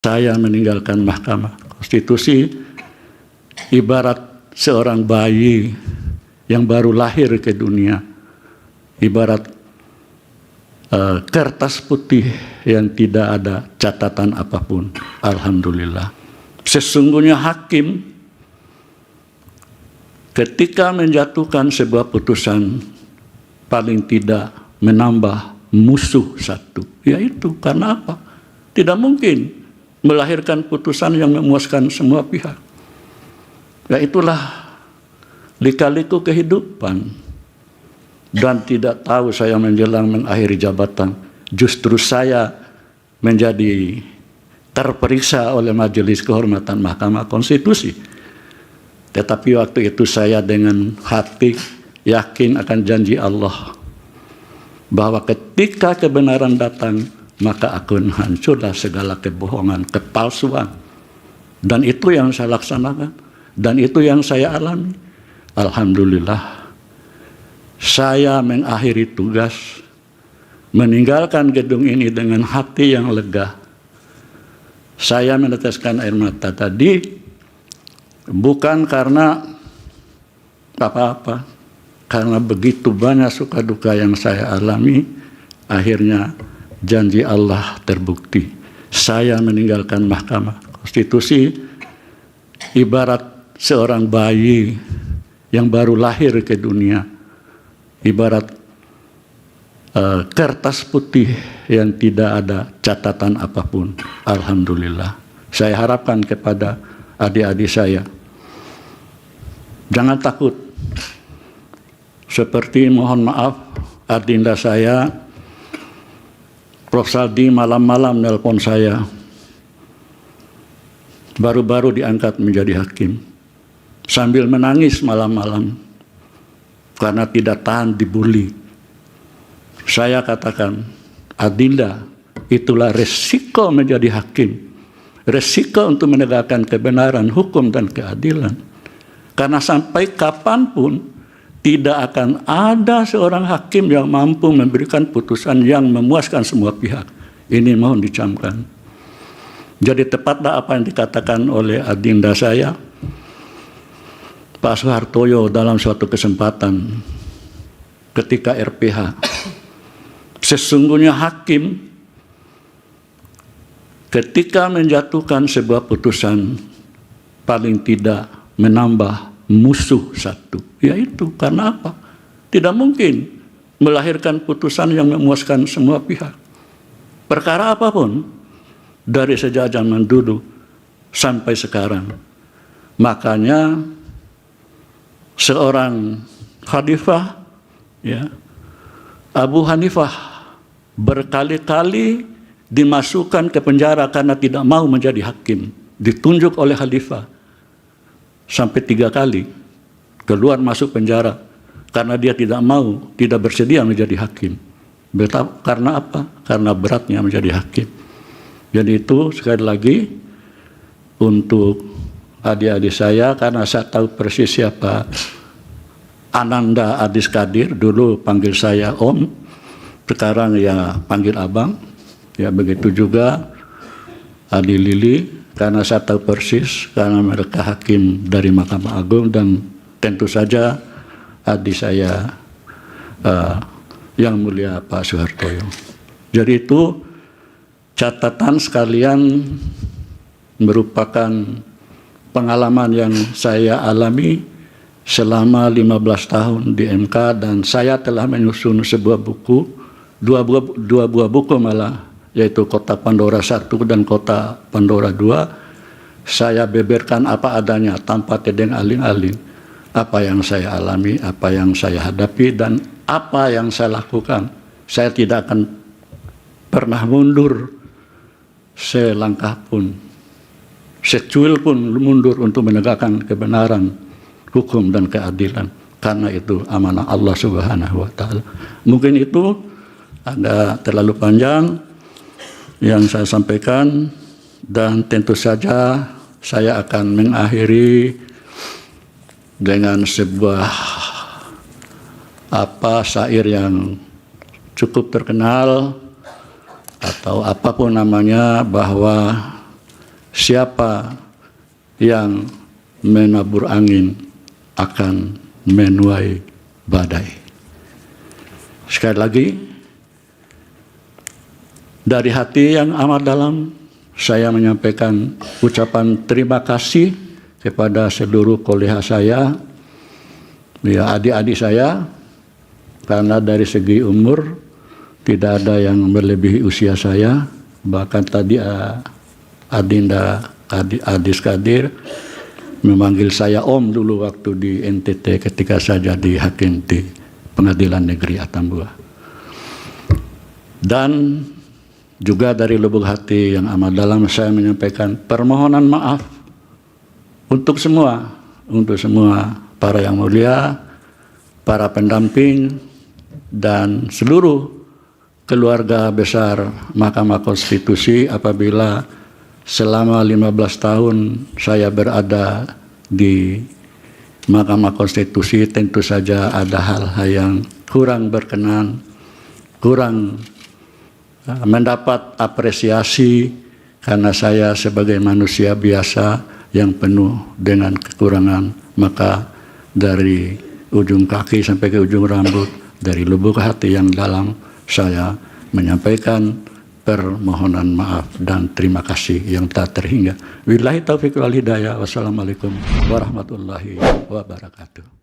Saya meninggalkan Mahkamah Konstitusi ibarat seorang bayi yang baru lahir ke dunia, ibarat kertas putih yang tidak ada catatan apapun. Alhamdulillah. Sesungguhnya hakim ketika menjatuhkan sebuah putusan paling tidak menambah musuh satu, yaitu karena apa? Tidak mungkin melahirkan putusan yang memuaskan semua pihak. Ya itulah lika-liku kehidupan. Dan tidak tahu saya menjelang mengakhiri jabatan, justru saya menjadi terperiksa oleh Majelis Kehormatan Mahkamah Konstitusi. Tetapi waktu itu saya dengan hati yakin akan janji Allah bahwa ketika kebenaran datang, maka akan hancurlah segala kebohongan, kepalsuan. Dan itu yang saya laksanakan. Dan itu yang saya alami. Alhamdulillah. Saya mengakhiri tugas, meninggalkan gedung ini dengan hati yang lega. Saya meneteskan air mata tadi, bukan karena apa-apa. Karena begitu banyak suka duka yang saya alami, akhirnya janji Allah terbukti. Saya meninggalkan Mahkamah Konstitusi ibarat seorang bayi yang baru lahir ke dunia, ibarat kertas putih yang tidak ada catatan apapun. Alhamdulillah. Saya harapkan kepada adik-adik saya, jangan takut. Seperti mohon maaf adinda saya Prof. Saldi malam-malam nelpon saya, baru-baru diangkat menjadi hakim, sambil menangis malam-malam karena tidak tahan dibully. Saya katakan, adinda, itulah resiko menjadi hakim, resiko untuk menegakkan kebenaran, hukum, dan keadilan. Karena sampai kapanpun tidak akan ada seorang hakim yang mampu memberikan putusan yang memuaskan semua pihak. Ini mohon dicamkan. Jadi tepatlah apa yang dikatakan oleh adinda saya, Pak Soehartojo, dalam suatu kesempatan ketika RPH. Sesungguhnya hakim ketika menjatuhkan sebuah putusan paling tidak menambah musuh satu, yaitu karena apa? Tidak mungkin melahirkan putusan yang memuaskan semua pihak. Perkara apapun, dari sejak zaman dulu sampai sekarang. Makanya seorang khalifah, ya, Abu Hanifah, berkali-kali dimasukkan ke penjara karena tidak mau menjadi hakim. Ditunjuk oleh khalifah. Sampai 3 kali keluar masuk penjara karena dia tidak mau, tidak bersedia menjadi hakim. Karena apa? Karena beratnya menjadi hakim. Jadi itu sekali lagi untuk adik-adik saya, karena saya tahu persis siapa Ananda Adis Kadir, dulu panggil saya Om, sekarang ya panggil Abang. Ya begitu juga Adi Lili, karena saya tahu persis, karena mereka hakim dari Mahkamah Agung, dan tentu saja adik saya yang mulia Pak Soehartojo. Jadi itu catatan sekalian, merupakan pengalaman yang saya alami selama 15 tahun di MK, dan saya telah menyusun sebuah buku, dua buah buku malah, yaitu Kota Pandora 1 dan Kota Pandora 2. Saya beberkan apa adanya tanpa tedeng aling-aling, apa yang saya alami, apa yang saya hadapi, dan apa yang saya lakukan. Saya tidak akan pernah mundur selangkah pun, secuil pun mundur untuk menegakkan kebenaran, hukum, dan keadilan. Karena itu amanah Allah Subhanahu wa Ta'ala. Mungkin itu ada terlalu panjang yang saya sampaikan, dan tentu saja saya akan mengakhiri dengan sebuah syair yang cukup terkenal atau apapun namanya, bahwa siapa yang menabur angin akan menuai badai. Sekali lagi, dari hati yang amat dalam, saya menyampaikan ucapan terima kasih kepada seluruh kolega saya, ya adik-adik saya, karena dari segi umur tidak ada yang melebihi usia saya. Bahkan tadi Adinda Adis Kadir memanggil saya Om dulu waktu di NTT ketika saya jadi hakim di Pengadilan Negeri Atambua. Dan juga dari lubuk hati yang amat dalam saya menyampaikan permohonan maaf untuk semua para yang mulia, para pendamping, dan seluruh keluarga besar Mahkamah Konstitusi apabila selama 15 tahun saya berada di Mahkamah Konstitusi tentu saja ada hal-hal yang kurang berkenan, kurang mendapat apresiasi karena saya sebagai manusia biasa yang penuh dengan kekurangan. Maka dari ujung kaki sampai ke ujung rambut, dari lubuk hati yang dalam, saya menyampaikan permohonan maaf dan terima kasih yang tak terhingga. Wabillahi taufiq wal hidayah. Wassalamualaikum warahmatullahi wabarakatuh.